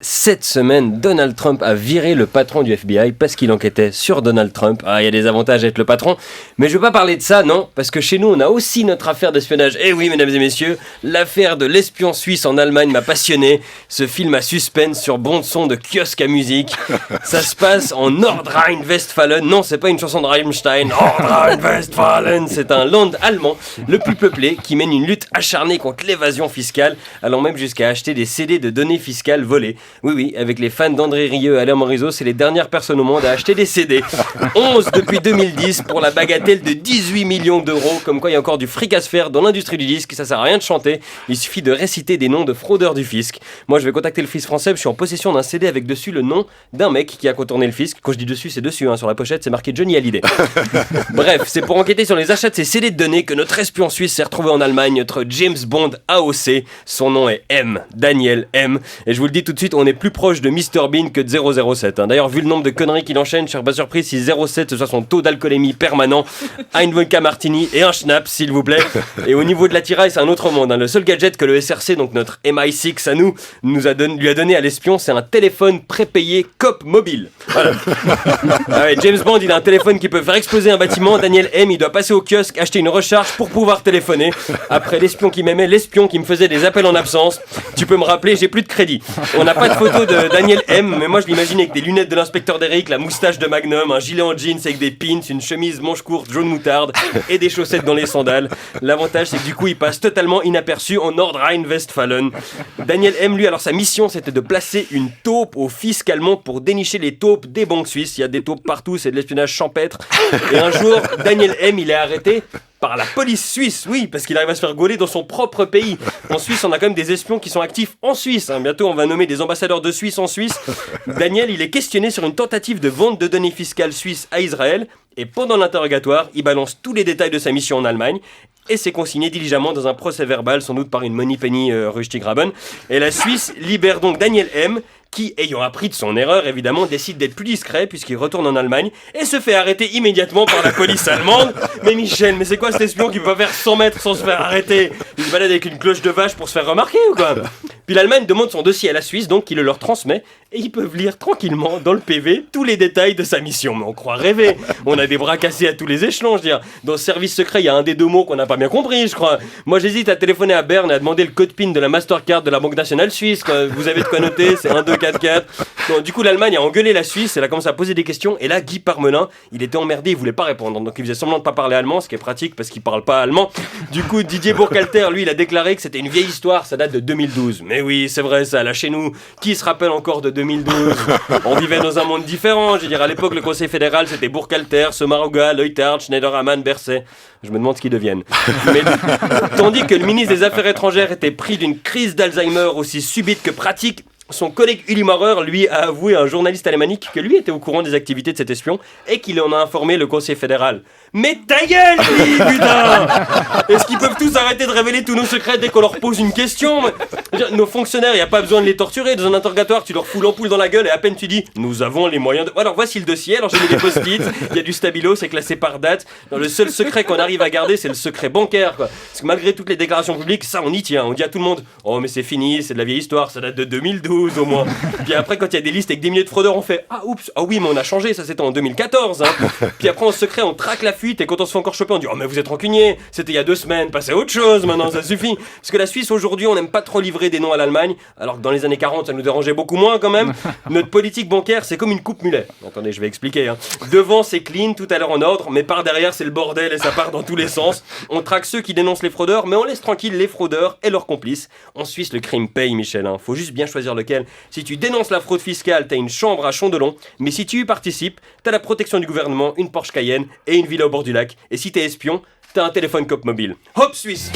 Cette semaine, Donald Trump a viré le patron du FBI parce qu'il enquêtait sur Donald Trump. Ah, il y a des avantages à être le patron, mais je veux pas parler de ça, non, parce que chez nous, on a aussi notre affaire d'espionnage. Eh oui, mesdames et messieurs, l'affaire de l'espion suisse en Allemagne m'a passionné. Ce film à suspense sur bande-son de kiosque à musique. Ça se passe en Nordrhein-Westfalen. Non, c'est pas une chanson de Rammstein. Nordrhein-Westfalen, c'est un land allemand, le plus peuplé, qui mène une lutte acharnée contre l'évasion fiscale, allant même jusqu'à acheter des CD de données fiscales volées. Oui, avec les fans d'André Rieu et Alain Morisot, c'est les dernières personnes au monde à acheter des CD. 11 depuis 2010 pour la bagatelle de 18 millions d'euros. Comme quoi, il y a encore du fric à se faire dans l'industrie du disque. Ça sert à rien de chanter. Il suffit de réciter des noms de fraudeurs du fisc. Moi, je vais contacter le fisc français. Je suis en possession d'un CD avec dessus le nom d'un mec qui a contourné le fisc. Quand je dis dessus, c'est dessus. Sur la pochette, c'est marqué Johnny Hallyday. Bref, c'est pour enquêter sur les achats de ces CD de données que notre espion suisse s'est retrouvé en Allemagne. Notre James Bond AOC. Son nom est M. Daniel M. Et je vous le dis tout de suite, on est plus proche de Mr Bean que de 007. D'ailleurs, vu le nombre de conneries qu'il enchaîne, je serais pas surpris si 07 ce soit son taux d'alcoolémie permanent. Un vodka martini et un schnapp, s'il vous plaît. Et au niveau de l'attirail, c'est un autre monde. Le seul gadget que le SRC, donc notre MI6 à nous, lui a donné à l'espion, c'est un téléphone prépayé COP mobile. Voilà. Ah ouais, James Bond, il a un téléphone qui peut faire exploser un bâtiment. Daniel M, il doit passer au kiosque, acheter une recharge pour pouvoir téléphoner. Après l'espion qui m'aimait, l'espion qui me faisait des appels en absence. Tu peux me rappeler, j'ai plus de crédit. On n'a pas de photo de Daniel M, mais moi je l'imagine avec des lunettes de l'inspecteur d'Eric, la moustache de Magnum, un gilet en jeans avec des pins, une chemise manche courte jaune moutarde et des chaussettes dans les sandales. L'avantage, c'est que du coup, il passe totalement inaperçu en Nordrhein-Westfalen. Daniel M, lui, alors sa mission, c'était de placer une taupe au fisc allemand pour dénicher les taupes des banques suisses. Il y a des taupes partout, c'est de l'espionnage champêtre. Et un jour, Daniel M, il est arrêté par la police suisse, oui, parce qu'il arrive à se faire gauler dans son propre pays. En Suisse, on a quand même des espions qui sont actifs en Suisse. Bientôt, on va nommer des ambassadeurs de Suisse en Suisse. Daniel, il est questionné sur une tentative de vente de données fiscales suisses à Israël. Et pendant l'interrogatoire, il balance tous les détails de sa mission en Allemagne. Et c'est consigné diligemment dans un procès verbal, sans doute par une Moneypenny Rustiggraben. Et la Suisse libère donc Daniel M, qui, ayant appris de son erreur, évidemment, décide d'être plus discret puisqu'il retourne en Allemagne et se fait arrêter immédiatement par la police allemande. Mais Michel, mais c'est quoi cet espion qui peut pas faire 100 mètres sans se faire arrêter? Il se balade avec une cloche de vache pour se faire remarquer ou quoi? Puis l'Allemagne demande son dossier à la Suisse, donc il le leur transmet, et ils peuvent lire tranquillement dans le PV tous les détails de sa mission. Mais on croit rêver. On a des bras cassés à tous les échelons, je veux dire. Dans le service secret, il y a un des deux mots qu'on n'a pas bien compris, je crois. Moi, j'hésite à téléphoner à Berne et à demander le code PIN de la Mastercard de la Banque Nationale Suisse. Vous avez de quoi noter, c'est 1, 2, 4, 4. Bon, du coup, l'Allemagne a engueulé la Suisse, elle a commencé à poser des questions, et là, Guy Parmelin, il était emmerdé, il voulait pas répondre. Donc il faisait semblant de pas parler allemand, ce qui est pratique parce qu'il parle pas allemand. Du coup, Didier Burkhalter, lui, il a déclaré que c'était une vieille histoire, ça date de 2012. Mais oui, c'est vrai ça, là chez nous, qui se rappelle encore de 2012? On vivait dans un monde différent, je veux dire, à l'époque, le Conseil fédéral, c'était Burkhalter, Sommaruga, Leuthardt, Schneiderhammann, Berset. Je me demande ce qu'ils deviennent. Mais, tandis que le ministre des Affaires étrangères était pris d'une crise d'Alzheimer aussi subite que pratique, son collègue Uli Maurer, lui, a avoué à un journaliste alémanique que lui était au courant des activités de cet espion et qu'il en a informé le Conseil fédéral. Mais ta gueule, putain! Est-ce qu'ils peuvent tous arrêter de révéler tous nos secrets dès qu'on leur pose une question? Nos fonctionnaires, il n'y a pas besoin de les torturer. Dans un interrogatoire, tu leur fous l'ampoule dans la gueule et à peine tu dis « Nous avons les moyens de... » Alors voici le dossier, alors j'ai mis des post-it, il y a du stabilo, c'est classé par date. Le seul secret qu'on arrive à garder, c'est le secret bancaire, quoi. Parce que malgré toutes les déclarations publiques, ça on y tient. On dit à tout le monde « Oh mais c'est fini, c'est de la vieille histoire, ça date de 2012 au moins. » Puis après, quand il y a des listes avec des milliers de fraudeurs, on fait « Ah oups, ah oui mais on a changé, ça c'était en 2014 hein. » Puis après en secret, on traque la fuite et quand on se fait encore choper, on dit « Oh mais vous êtes rancunier, c'était il y a 2 semaines, passez à autre chose maintenant, ça suffit. » Parce que la Suisse aujourd'hui, on n'aime pas trop livrer des noms à l'Allemagne, alors que dans les années 40, ça nous dérangeait beaucoup moins quand même. Notre politique bancaire, c'est comme une coupe mulet. Attendez, je vais expliquer. Hein. Devant, c'est clean, tout à l'heure en ordre, mais par derrière, c'est le bordel et ça part dans tous les sens. On traque ceux qui dénoncent les fraudeurs, mais on laisse tranquille les fraudeurs et leurs complices. En Suisse, le crime paye, Michel. Hein. Faut juste bien choisir lequel. Si tu dénonces la fraude fiscale, t'as une chambre à Chandelon, mais si tu y participes, t'as la protection du gouvernement, une Porsche Cayenne et une villa au bord du lac. Et si t'es espion, t'as un téléphone COP mobile. Hop, Suisse!